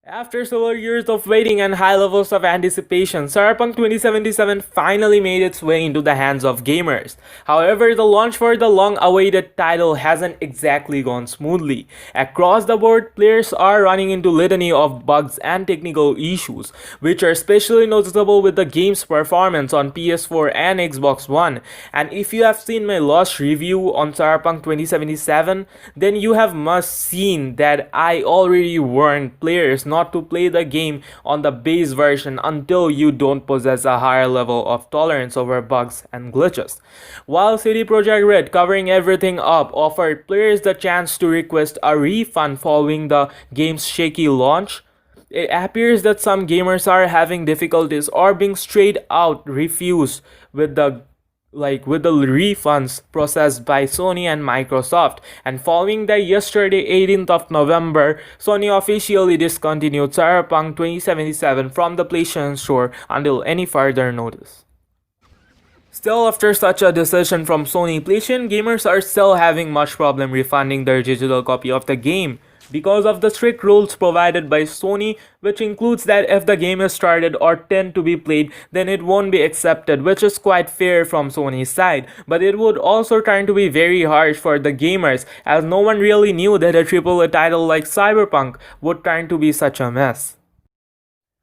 After several years of waiting and high levels of anticipation, Cyberpunk 2077 finally made its way into the hands of gamers. However, the launch for the long-awaited title hasn't exactly gone smoothly. Across the board, players are running into litany of bugs and technical issues, which are especially noticeable with the game's performance on PS4 and Xbox One. And if you have seen my last review on Cyberpunk 2077, then you have must seen that I already warned players not to play the game on the base version until you don't possess a higher level of tolerance over bugs and glitches. While CD Projekt Red, covering everything up, offered players the chance to request a refund following the game's shaky launch, it appears that some gamers are having difficulties or being straight out refused with the refunds processed by Sony and Microsoft. And following the yesterday 18th of November, Sony officially discontinued Cyberpunk 2077 from the PlayStation Store until any further notice. Still, after such a decision from Sony, PlayStation gamers are still having much problem refunding their digital copy of the game because of the strict rules provided by Sony, which includes that if the game is started or tend to be played, then it won't be accepted, which is quite fair from Sony's side. But it would also turn to be very harsh for the gamers, as no one really knew that a AAA title like Cyberpunk would turn to be such a mess.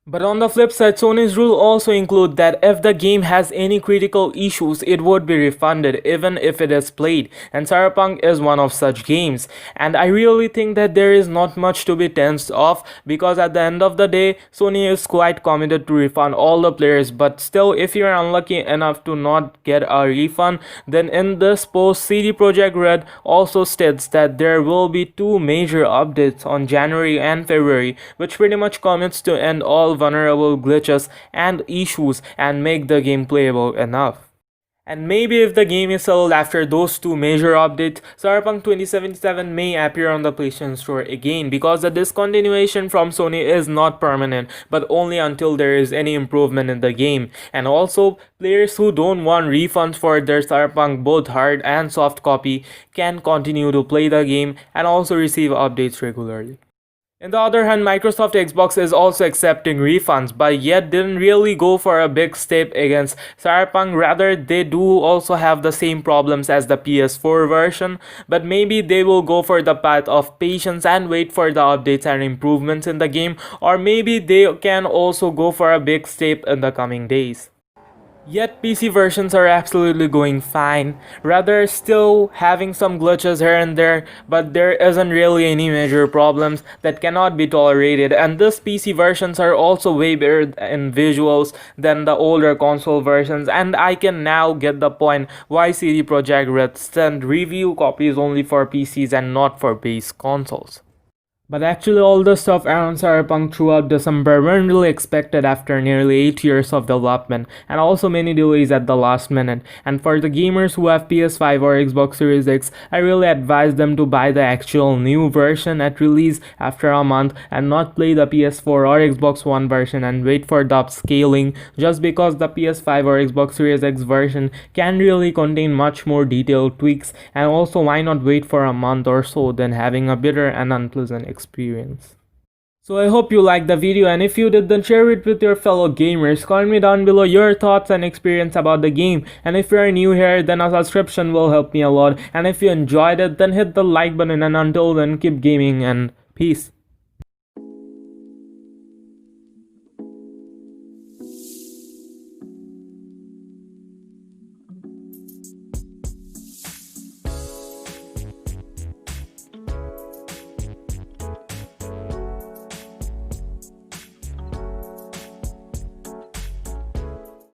But on the flip side, Sony's rule also include that if the game has any critical issues, it would be refunded even if it is played, and Cyberpunk is one of such games. And I really think that there is not much to be tensed off, because at the end of the day, Sony is quite committed to refund all the players. But still, if you are unlucky enough to not get a refund, then in this post, CD Projekt Red also states that there will be two major updates on January and February, which pretty much commits to end all vulnerable glitches and issues and make the game playable enough. And maybe if the game is sold after those two major updates, Cyberpunk 2077 may appear on the PlayStation Store again, because the discontinuation from Sony is not permanent, but only until there is any improvement in the game. And also, players who don't want refunds for their Cyberpunk both hard and soft copy can continue to play the game and also receive updates regularly. On the other hand, Microsoft Xbox is also accepting refunds, but yet didn't really go for a big step against Cyberpunk. Rather, they do also have the same problems as the PS4 version, but maybe they will go for the path of patience and wait for the updates and improvements in the game, or maybe they can also go for a big step in the coming days. Yet PC versions are absolutely going fine, rather still having some glitches here and there, but there isn't really any major problems that cannot be tolerated, and these PC versions are also way better in visuals than the older console versions, and I can now get the point why CD Projekt Red sent review copies only for PCs and not for base consoles. But actually, all the stuff around Cyberpunk throughout December weren't really expected after nearly 8 years of development, and also many delays at the last minute. And for the gamers who have PS5 or Xbox Series X, I really advise them to buy the actual new version at release after a month and not play the PS4 or Xbox One version and wait for the upscaling, just because the PS5 or Xbox Series X version can really contain much more detailed tweaks. And also, why not wait for a month or so than having a bitter and unpleasant experience. So I hope you liked the video, and if you did, then share it with your fellow gamers. Comment me down below your thoughts and experience about the game, and if you are new here, then a subscription will help me a lot, and if you enjoyed it, then hit the like button, and until then, keep gaming and peace.